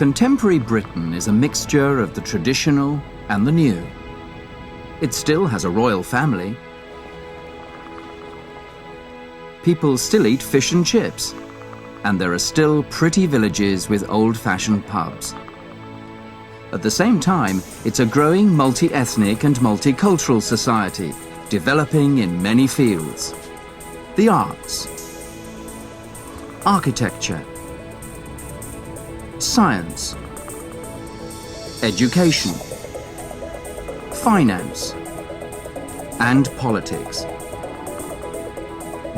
Contemporary Britain is a mixture of the traditional and the new. It still has a royal family. People still eat fish and chips, and there are still pretty villages with old-fashioned pubs. At the same time, it's a growing multi-ethnic and multicultural society, developing in many fields. The arts, architecture, science, education, finance, and politics.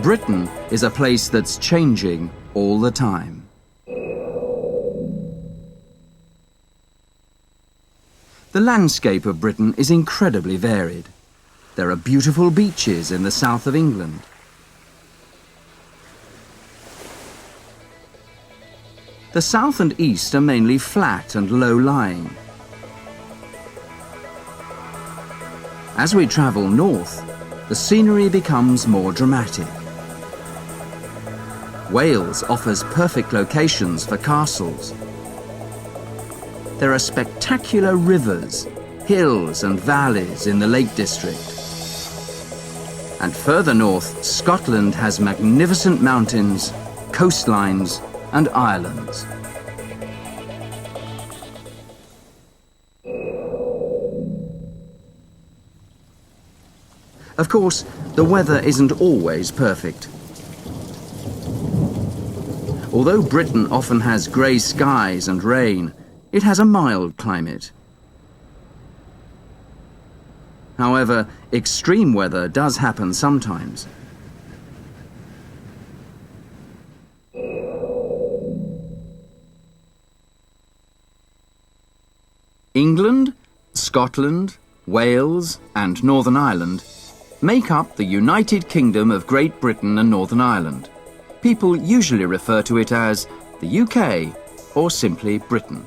Britain is a place that's changing all the time. The landscape of Britain is incredibly varied. There are beautiful beaches in the south of England. The south and east are mainly flat and low-lying. As we travel north, the scenery becomes more dramatic. Wales offers perfect locations for castles. There are spectacular rivers, hills and valleys in the Lake District. And further north, Scotland has magnificent mountains, coastlines and islands. Of course, the weather isn't always perfect. Although Britain often has grey skies and rain, it has a mild climate. However, extreme weather does happen sometimes. England, Scotland, Wales and Northern Ireland make up the United Kingdom of Great Britain and Northern Ireland. People usually refer to it as the UK or simply Britain.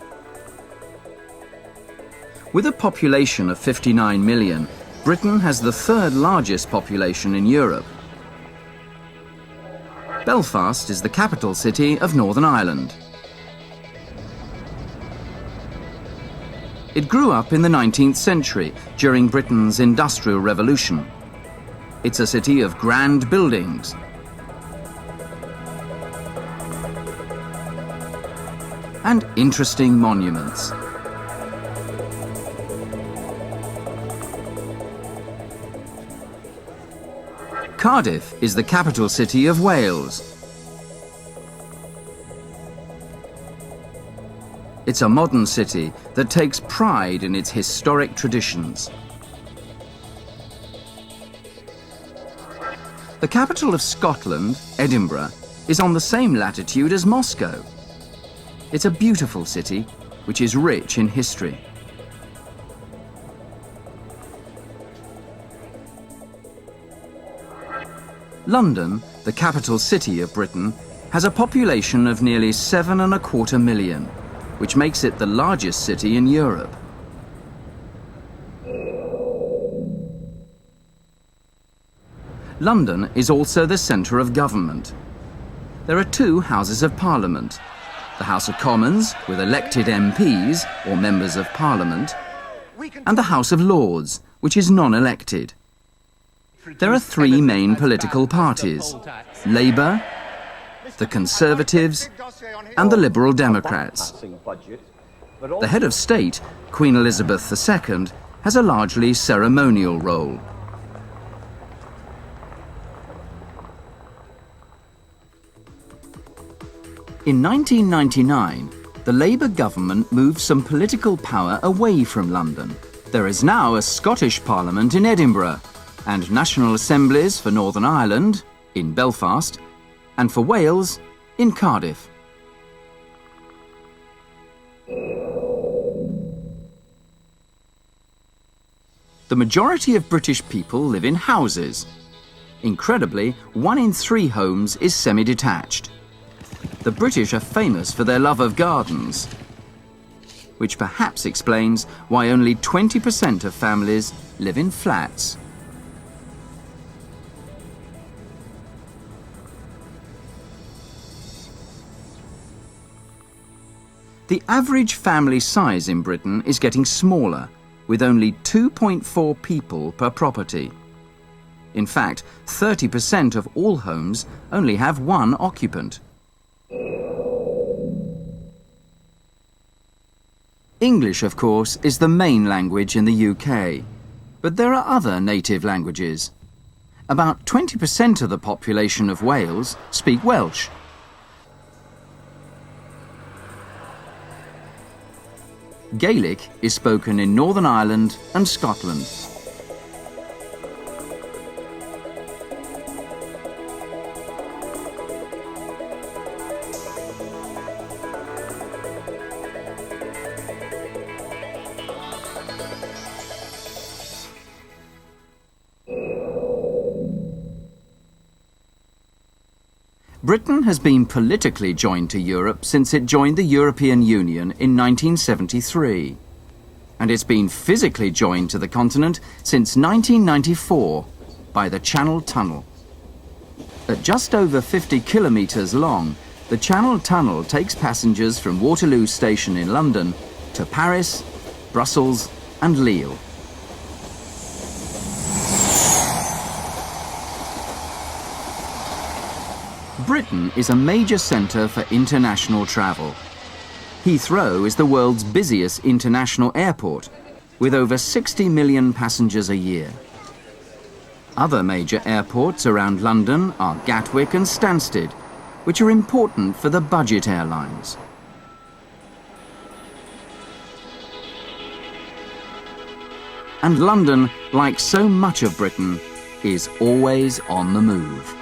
With a population of 59 million, Britain has the third largest population in Europe. Belfast is the capital city of Northern Ireland. It grew up in the 19th century during Britain's Industrial Revolution. It's a city of grand buildings, and interesting monuments. Cardiff is the capital city of Wales. It's a modern city that takes pride in its historic traditions. The capital of Scotland, Edinburgh, is on the same latitude as Moscow. It's a beautiful city, which is rich in history. London, the capital city of Britain, has a population of nearly 7.25 million, which makes it the largest city in Europe. London is also the centre of government. There are two Houses of Parliament, the House of Commons, with elected MPs, or Members of Parliament, and the House of Lords, which is non-elected. There are three main political parties: Labour, the Conservatives, and the Liberal Democrats. The head of state, Queen Elizabeth II, has a largely ceremonial role. In 1999, the Labour government moved some political power away from London. There is now a Scottish Parliament in Edinburgh, and national assemblies for Northern Ireland, in Belfast, and for Wales, in Cardiff. The majority of British people live in houses. Incredibly, 1 in 3 homes is semi-detached. The British are famous for their love of gardens, which perhaps explains why only 20% of families live in flats. The average family size in Britain is getting smaller, with only 2.4 people per property. In fact, 30% of all homes only have one occupant. English, of course, is the main language in the UK, but there are other native languages. About 20% of the population of Wales speak Welsh. Gaelic is spoken in Northern Ireland and Scotland. Britain has been politically joined to Europe since it joined the European Union in 1973. And it's been physically joined to the continent since 1994 by the Channel Tunnel. At just over 50 kilometres long, the Channel Tunnel takes passengers from Waterloo Station in London to Paris, Brussels and Lille. Britain is a major centre for international travel. Heathrow is the world's busiest international airport, with over 60 million passengers a year. Other major airports around London are Gatwick and Stansted, which are important for the budget airlines. And London, like so much of Britain, is always on the move.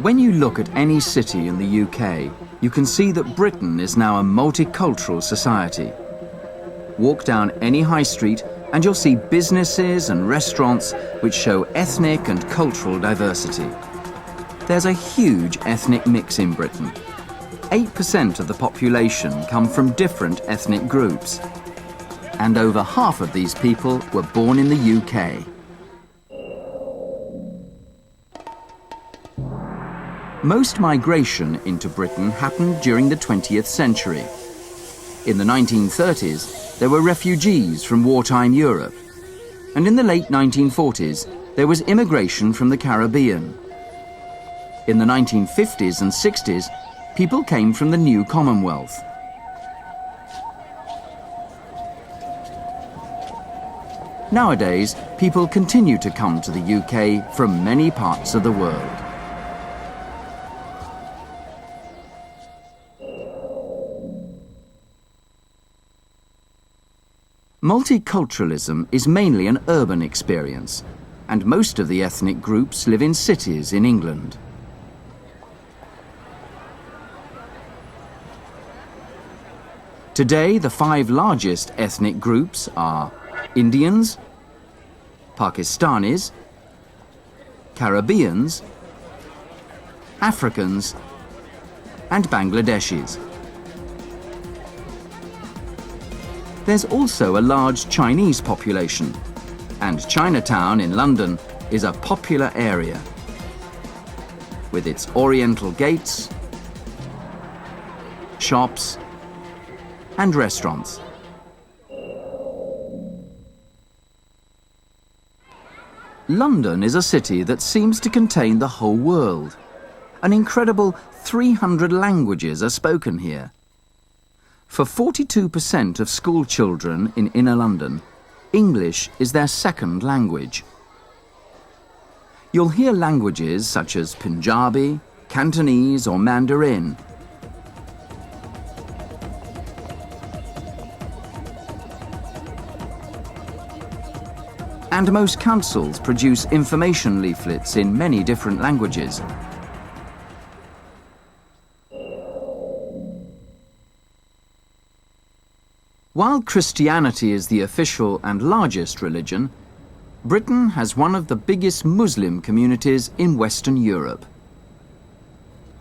When you look at any city in the UK, you can see that Britain is now a multicultural society. Walk down any high street and you'll see businesses and restaurants which show ethnic and cultural diversity. There's a huge ethnic mix in Britain. 8% of the population come from different ethnic groups. And over half of these people were born in the UK. Most migration into Britain happened during the 20th century. In the 1930s, there were refugees from wartime Europe. And in the late 1940s, there was immigration from the Caribbean. In the 1950s and 60s, people came from the new Commonwealth. Nowadays, people continue to come to the UK from many parts of the world. Multiculturalism is mainly an urban experience, and most of the ethnic groups live in cities in England. Today, the 5 largest ethnic groups are Indians, Pakistanis, Caribbeans, Africans, and Bangladeshis. There's also a large Chinese population, and Chinatown in London is a popular area, with its oriental gates, shops, and restaurants. London is a city that seems to contain the whole world. An incredible 300 languages are spoken here. For 42% of school children in inner London, English is their second language. You'll hear languages such as Punjabi, Cantonese or Mandarin. And most councils produce information leaflets in many different languages. While Christianity is the official and largest religion, Britain has one of the biggest Muslim communities in Western Europe.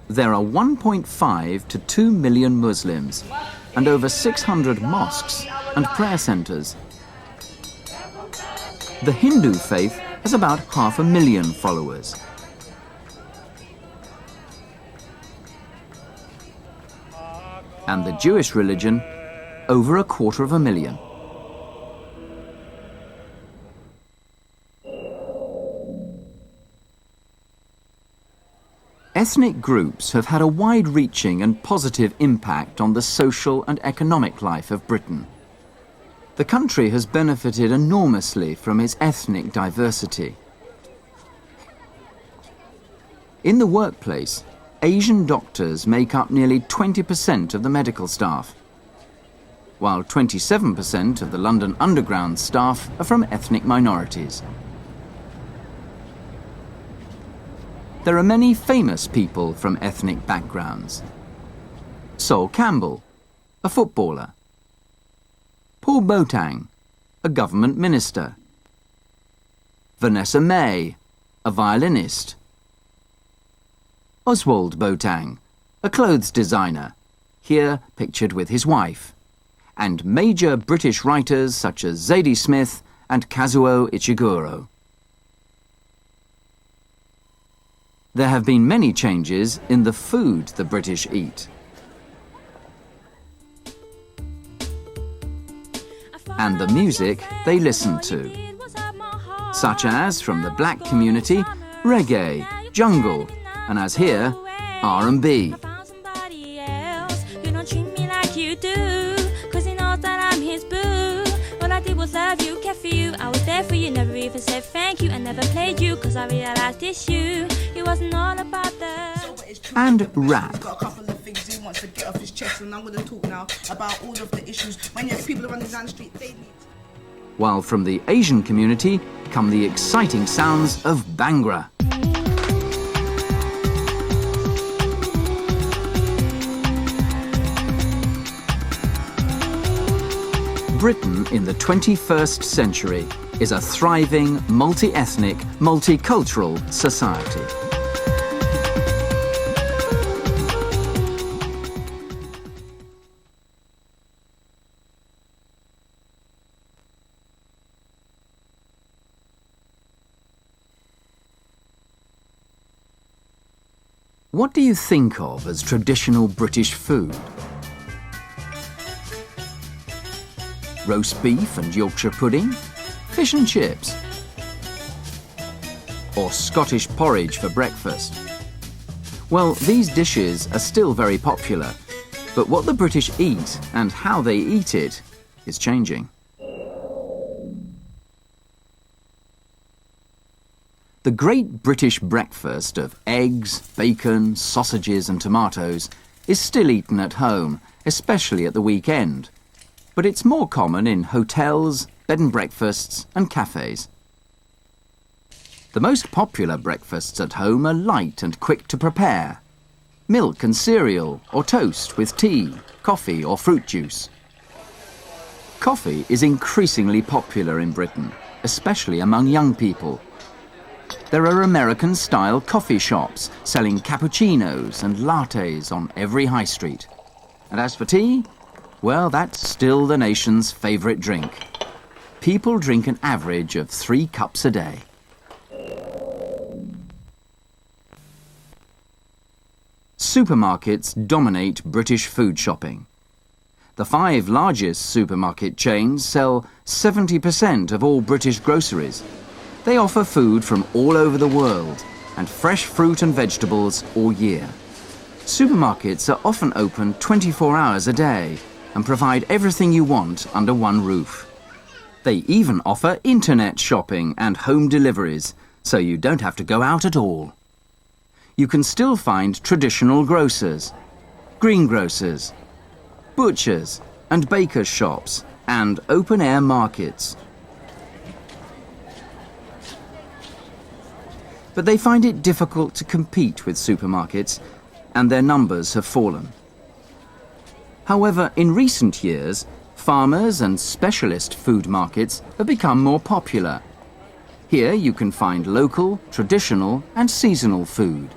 There are 1.5 to 2 million Muslims and over 600 mosques and prayer centres. The Hindu faith has about 500,000 followers. And the Jewish religion, over 250,000. Ethnic groups have had a wide-reaching and positive impact on the social and economic life of Britain. The country has benefited enormously from its ethnic diversity. In the workplace, Asian doctors make up nearly 20% of the medical staff, while 27% of the London Underground staff are from ethnic minorities. There are many famous people from ethnic backgrounds. Sol Campbell, a footballer. Paul Boateng, a government minister. Vanessa May, a violinist. Oswald Boateng, a clothes designer, here pictured with his wife. And major British writers such as Zadie Smith and Kazuo Ishiguro. There have been many changes in the food the British eat. And the music they listen to, such as, from the black community, reggae, jungle, and as here, R&B. Was love you, care for you. I was there for you, never even said thank you. I never played you, cause I realized it's you. It wasn't all about the... And rap. Got a couple of things he wants to get off his chest, and I'm going to talk now about all of the issues. When you have people running down the street, they need... While from the Asian community come the exciting sounds of Bhangra. Britain in the 21st century is a thriving, multi-ethnic, multicultural society. What do you think of as traditional British food? Roast beef and Yorkshire pudding, fish and chips, or Scottish porridge for breakfast. Well, these dishes are still very popular, but what the British eat and how they eat it is changing. The great British breakfast of eggs, bacon, sausages and tomatoes is still eaten at home, especially at the weekend. But it's more common in hotels, bed and breakfasts and cafes. The most popular breakfasts at home are light and quick to prepare. Milk and cereal, or toast with tea, coffee or fruit juice. Coffee is increasingly popular in Britain, especially among young people. There are American-style coffee shops selling cappuccinos and lattes on every high street. And as for tea, well, that's still the nation's favourite drink. People drink an average of 3 cups a day. Supermarkets dominate British food shopping. The 5 largest supermarket chains sell 70% of all British groceries. They offer food from all over the world and fresh fruit and vegetables all year. Supermarkets are often open 24 hours a day and provide everything you want under one roof. They even offer internet shopping and home deliveries, so you don't have to go out at all. You can still find traditional grocers, greengrocers, butchers and bakers' shops, and open-air markets. But they find it difficult to compete with supermarkets, and their numbers have fallen. However, in recent years, farmers and specialist food markets have become more popular. Here you can find local, traditional and seasonal food.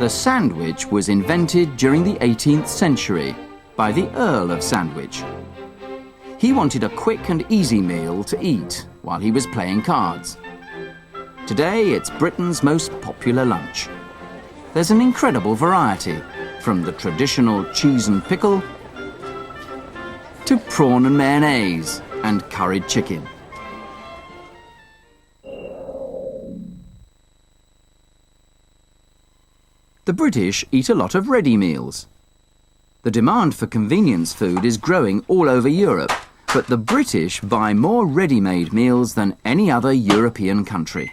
The sandwich was invented during the 18th century by the Earl of Sandwich. He wanted a quick and easy meal to eat while he was playing cards. Today, it's Britain's most popular lunch. There's an incredible variety, from the traditional cheese and pickle to prawn and mayonnaise and curried chicken. The British eat a lot of ready meals. The demand for convenience food is growing all over Europe, but the British buy more ready-made meals than any other European country.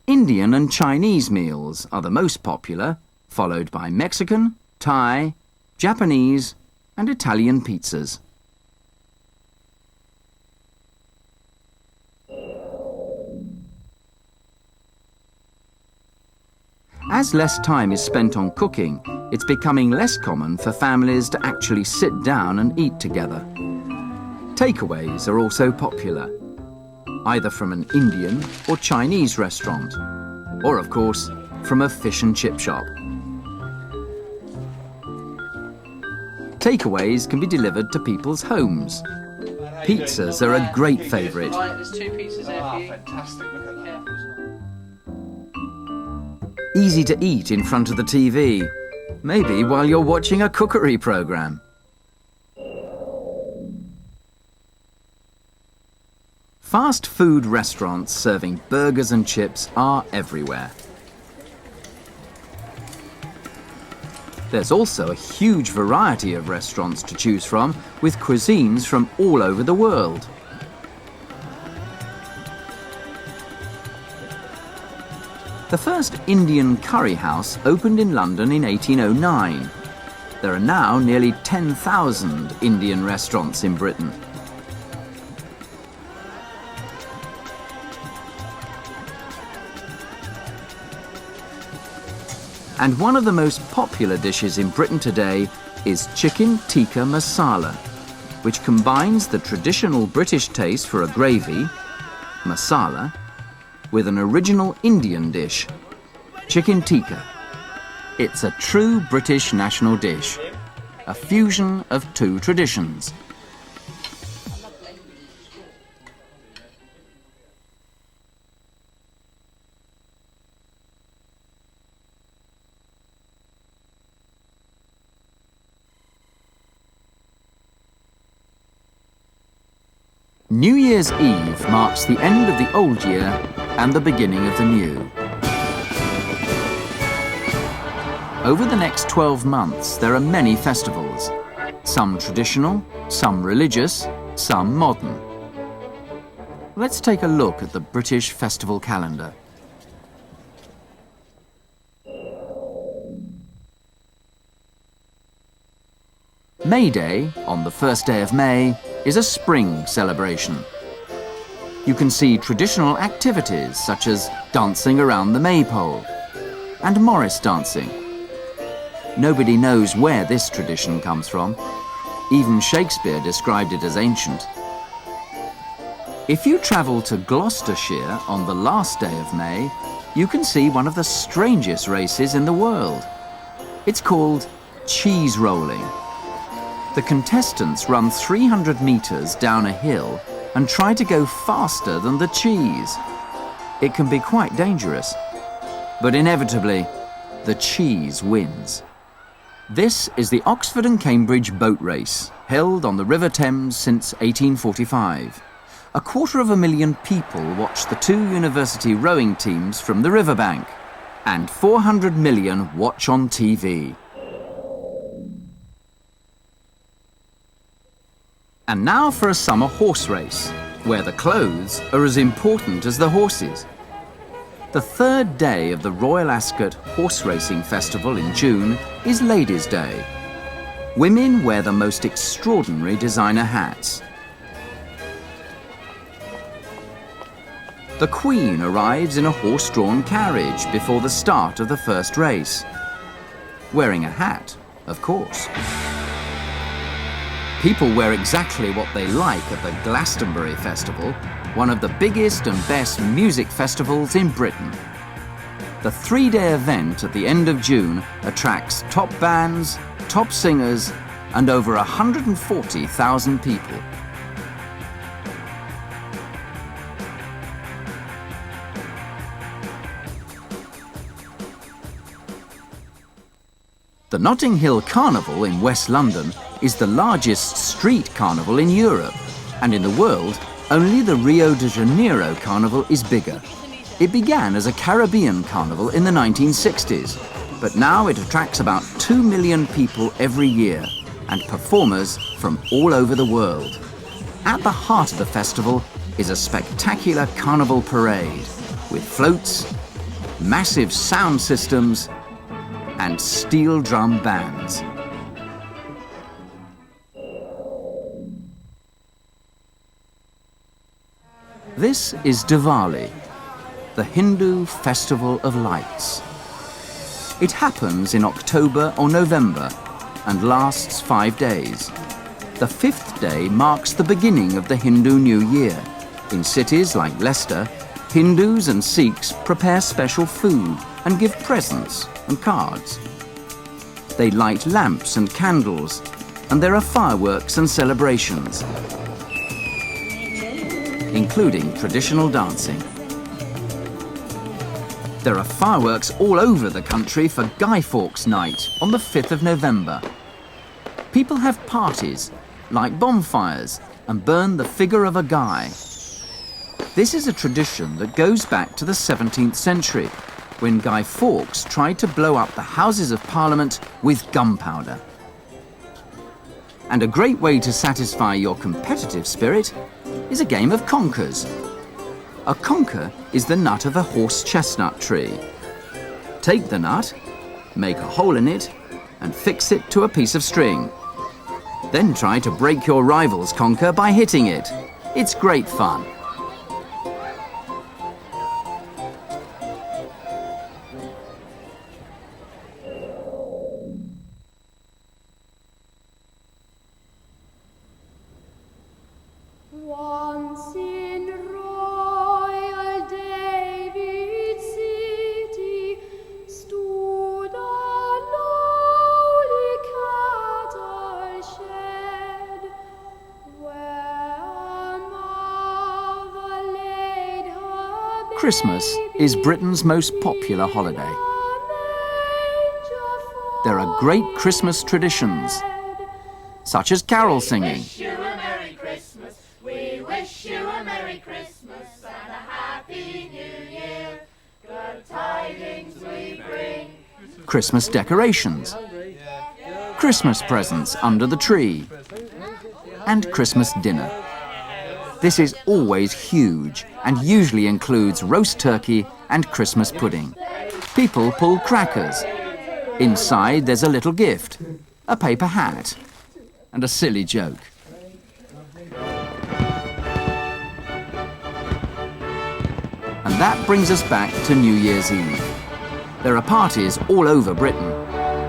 Indian and Chinese meals are the most popular, followed by Mexican, Thai, Japanese and Italian pizzas. As less time is spent on cooking, it's becoming less common for families to actually sit down and eat together. Takeaways are also popular, either from an Indian or Chinese restaurant, or of course, from a fish and chip shop. Takeaways can be delivered to people's homes. Pizzas are a great favourite. Right, there's 2 pizzas there for you. Fantastic, look at that. Easy to eat in front of the TV, maybe while you're watching a cookery programme. Fast food restaurants serving burgers and chips are everywhere. There's also a huge variety of restaurants to choose from, with cuisines from all over the world. The first Indian curry house opened in London in 1809. There are now nearly 10,000 Indian restaurants in Britain. And one of the most popular dishes in Britain today is chicken tikka masala, which combines the traditional British taste for a gravy, masala, with an original Indian dish, chicken tikka. It's a true British national dish, a fusion of 2 traditions. New Year's Eve marks the end of the old year and the beginning of the new. Over the next 12 months, there are many festivals, some traditional, some religious, some modern. Let's take a look at the British festival calendar. May Day, on the first day of May, is a spring celebration. You can see traditional activities such as dancing around the maypole and Morris dancing. Nobody knows where this tradition comes from. Even Shakespeare described it as ancient. If you travel to Gloucestershire on the last day of May, you can see one of the strangest races in the world. It's called cheese rolling. The contestants run 300 metres down a hill and try to go faster than the cheese. It can be quite dangerous, but inevitably, the cheese wins. This is the Oxford and Cambridge boat race, held on the River Thames since 1845. 250,000 people watch the 2 university rowing teams from the riverbank, and 400 million watch on TV. And now for a summer horse race, where the clothes are as important as the horses. The 3rd day of the Royal Ascot Horse Racing Festival in June is Ladies' Day. Women wear the most extraordinary designer hats. The Queen arrives in a horse-drawn carriage before the start of the first race. Wearing a hat, of course. People wear exactly what they like at the Glastonbury Festival, one of the biggest and best music festivals in Britain. The 3-day event at the end of June attracts top bands, top singers, and over 140,000 people. The Notting Hill Carnival in West London is the largest street carnival in Europe, and in the world, only the Rio de Janeiro Carnival is bigger. It began as a Caribbean carnival in the 1960s, but now it attracts about 2 million people every year, and performers from all over the world. At the heart of the festival is a spectacular carnival parade, with floats, massive sound systems, and steel drum bands. This is Diwali, the Hindu festival of lights. It happens in October or November and lasts 5 days. The 5th day marks the beginning of the Hindu New Year. In cities like Leicester, Hindus and Sikhs prepare special food and give presents and cards. They light lamps and candles, and there are fireworks and celebrations, including traditional dancing. There are fireworks all over the country for Guy Fawkes Night on the 5th of November. People have parties, light bonfires, and burn the figure of a guy. This is a tradition that goes back to the 17th century, when Guy Fawkes tried to blow up the Houses of Parliament with gunpowder. And a great way to satisfy your competitive spirit is a game of conkers. A conker is the nut of a horse chestnut tree. Take the nut, make a hole in it, and fix it to a piece of string. Then try to break your rival's conker by hitting it. It's great fun. Once in Royal David City stood a lowly cattle shed, where a mother laid her baby. Christmas is Britain's most popular holiday. There are great Christmas traditions, such as carol singing. Christmas decorations, Christmas presents under the tree, and Christmas dinner. This is always huge and usually includes roast turkey and Christmas pudding. People pull crackers. Inside there's a little gift, a paper hat, and a silly joke. And that brings us back to New Year's Eve. There are parties all over Britain,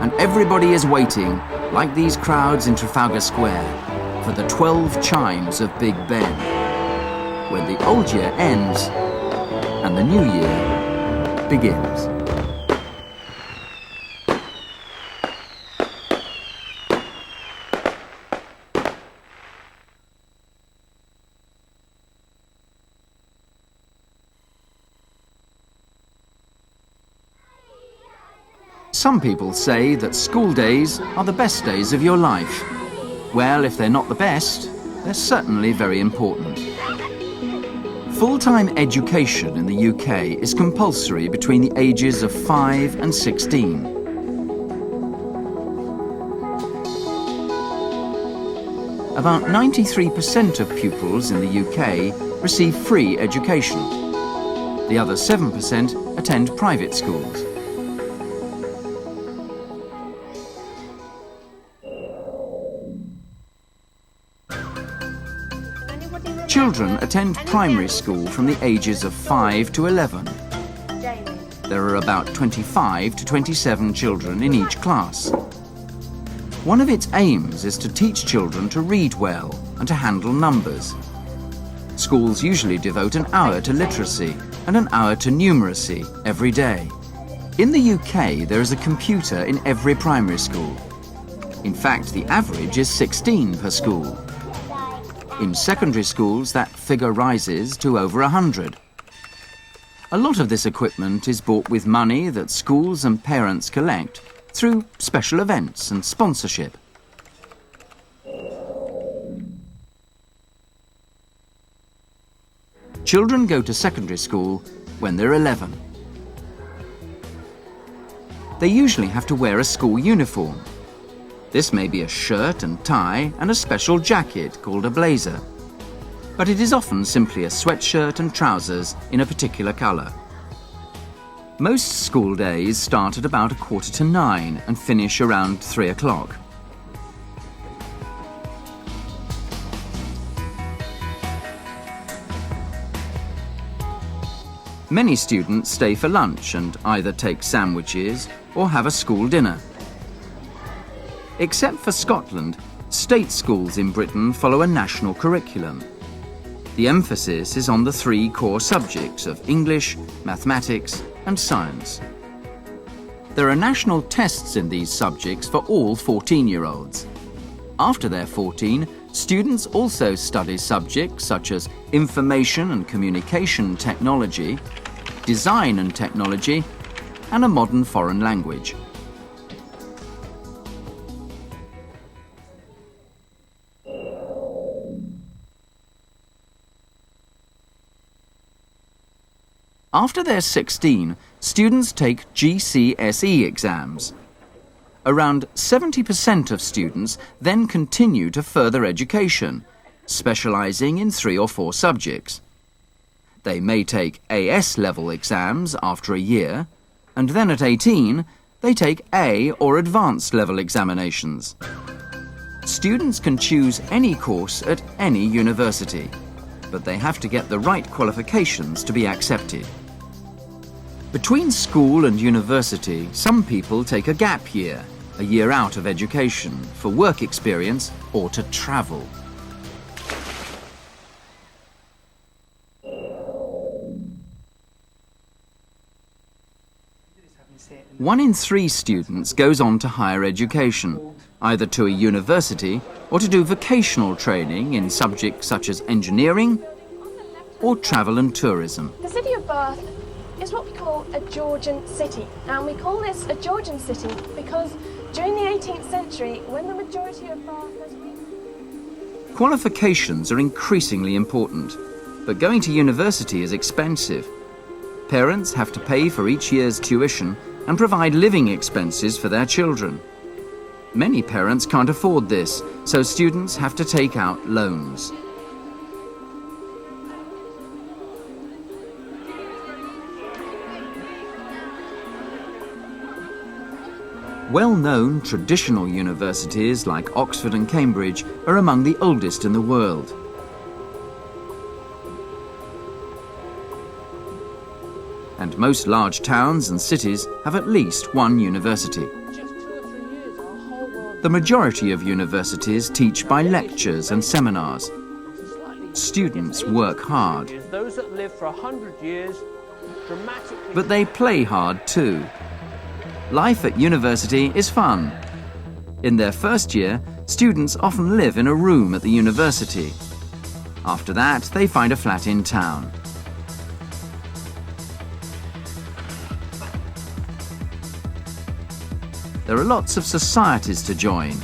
and everybody is waiting, like these crowds in Trafalgar Square, for the 12 chimes of Big Ben, when the old year ends and the new year begins. Some people say that school days are the best days of your life. Well, if they're not the best, they're certainly very important. Full-time education in the UK is compulsory between the ages of 5 and 16. About 93% of pupils in the UK receive free education. The other 7% attend private schools. Children attend primary school from the ages of 5 to 11. There are about 25 to 27 children in each class. One of its aims is to teach children to read well and to handle numbers. Schools usually devote an hour to literacy and an hour to numeracy every day. In the UK, there is a computer in every primary school. In fact, the average is 16 per school. In secondary schools, that figure rises to over 100. A lot of this equipment is bought with money that schools and parents collect through special events and sponsorship. Children go to secondary school when they're 11. They usually have to wear a school uniform. This may be a shirt and tie and a special jacket called a blazer. But it is often simply a sweatshirt and trousers in a particular colour. Most school days start at about 8:45 and finish around 3 o'clock. Many students stay for lunch and either take sandwiches or have a school dinner. Except for Scotland, state schools in Britain follow a national curriculum. The emphasis is on the 3 core subjects of English, mathematics and science. There are national tests in these subjects for all 14-year-olds. After they're 14, students also study subjects such as information and communication technology, design and technology, and a modern foreign language. After they're 16, students take GCSE exams. Around 70% of students then continue to further education, specialising in 3 or 4 subjects. They may take AS-level exams after a year, and then at 18, they take A or advanced level examinations. Students can choose any course at any university, but they have to get the right qualifications to be accepted. Between school and university, some people take a gap year, a year out of education, for work experience or to travel. One in 3 students goes on to higher education, either to a university or to do vocational training in subjects such as engineering or travel and tourism. The city of Bath is what we call a Georgian city, and we call this a Georgian city because during the 18th century, when the majority of Bath was... Qualifications are increasingly important, but going to university is expensive. Parents have to pay for each year's tuition and provide living expenses for their children. Many parents can't afford this, so students have to take out loans. Well-known traditional universities like Oxford and Cambridge are among the oldest in the world. And most large towns and cities have at least one university. The majority of universities teach by lectures and seminars. Students work hard. But they play hard too. Life at university is fun. In their first year, students often live in a room at the university. After that, they find a flat in town. There are lots of societies to join.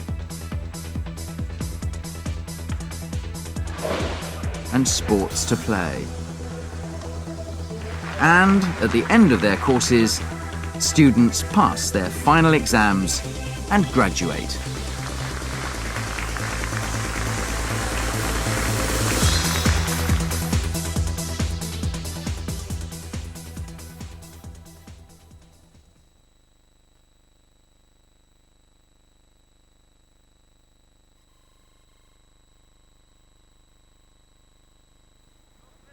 And sports to play. And at the end of their courses, students pass their final exams and graduate.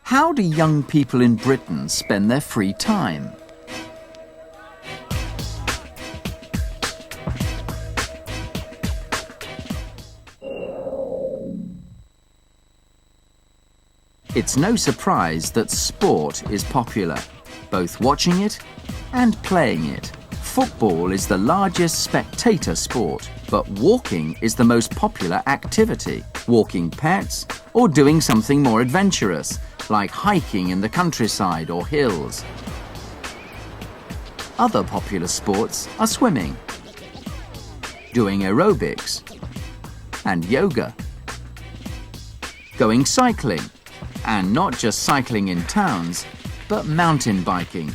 How do young people in Britain spend their free time? It's no surprise that sport is popular, both watching it and playing it. Football is the largest spectator sport, but walking is the most popular activity. Walking pets or doing something more adventurous, like hiking in the countryside or hills. Other popular sports are swimming, doing aerobics and yoga, going cycling, and not just cycling in towns, but mountain biking,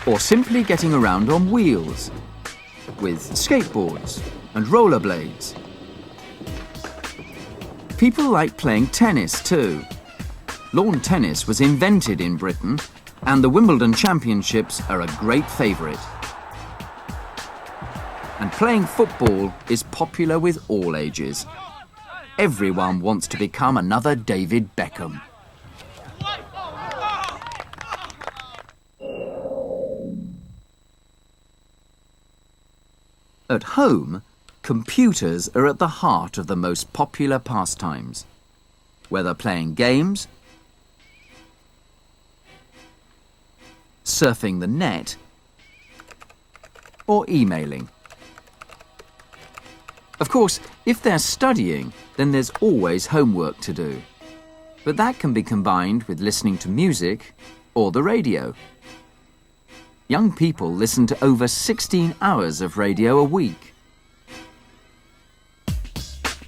or simply getting around on wheels, with skateboards and rollerblades. People like playing tennis too. Lawn tennis was invented in Britain, and the Wimbledon Championships are a great favourite. And playing football is popular with all ages. Everyone wants to become another David Beckham. At home, computers are at the heart of the most popular pastimes, whether playing games, surfing the net, or emailing. Of course, if they're studying, then there's always homework to do. But that can be combined with listening to music or the radio. Young people listen to over 16 hours of radio a week.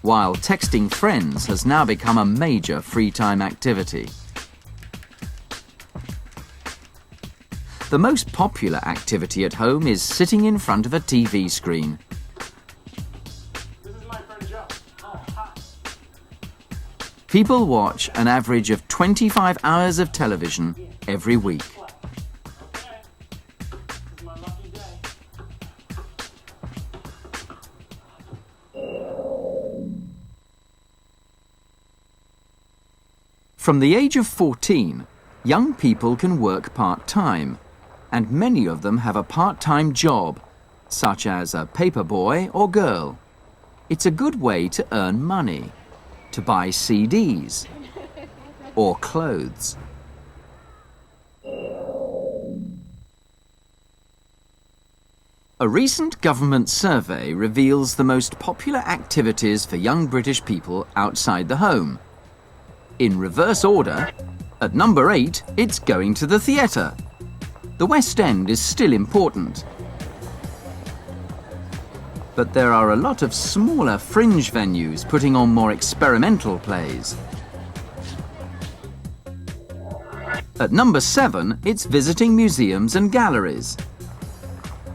While texting friends has now become a major free time activity. The most popular activity at home is sitting in front of a TV screen. People watch an average of 25 hours of television every week. From the age of 14, young people can work part-time, and many of them have a part-time job, such as a paper boy or girl. It's a good way to earn money, to buy CDs or clothes. A recent government survey reveals the most popular activities for young British people outside the home. In reverse order, at number 8, it's going to the theatre. The West End is still important. But there are a lot of smaller fringe venues putting on more experimental plays. At number 7, it's visiting museums and galleries.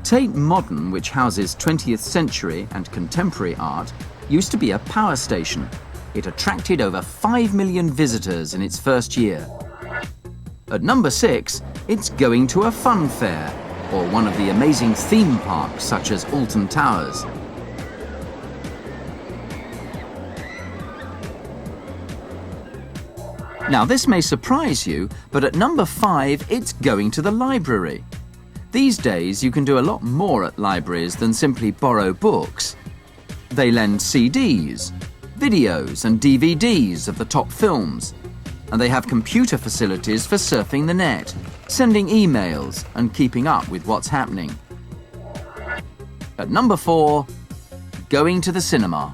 Tate Modern, which houses 20th century and contemporary art, used to be a power station. It attracted over 5 million visitors in its first year. At number 6, it's going to a fun fair, or one of the amazing theme parks such as Alton Towers. Now this may surprise you, but at number 5, it's going to the library. These days you can do a lot more at libraries than simply borrow books. They lend CDs, videos and DVDs of the top films, and they have computer facilities for surfing the net, sending emails and keeping up with what's happening. At number 4, going to the cinema.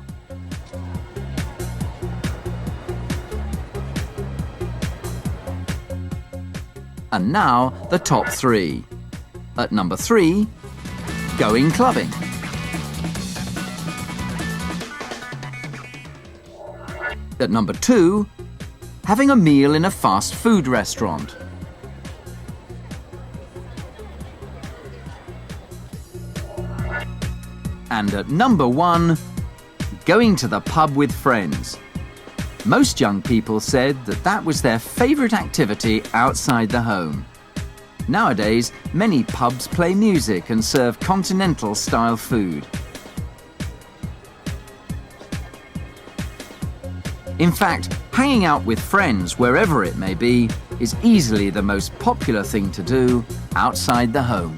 And now the top 3. At number 3, going clubbing. At number 2, having a meal in a fast food restaurant. And at number 1, going to the pub with friends. Most young people said that that was their favourite activity outside the home. Nowadays, many pubs play music and serve continental-style food. In fact, hanging out with friends, wherever it may be, is easily the most popular thing to do outside the home.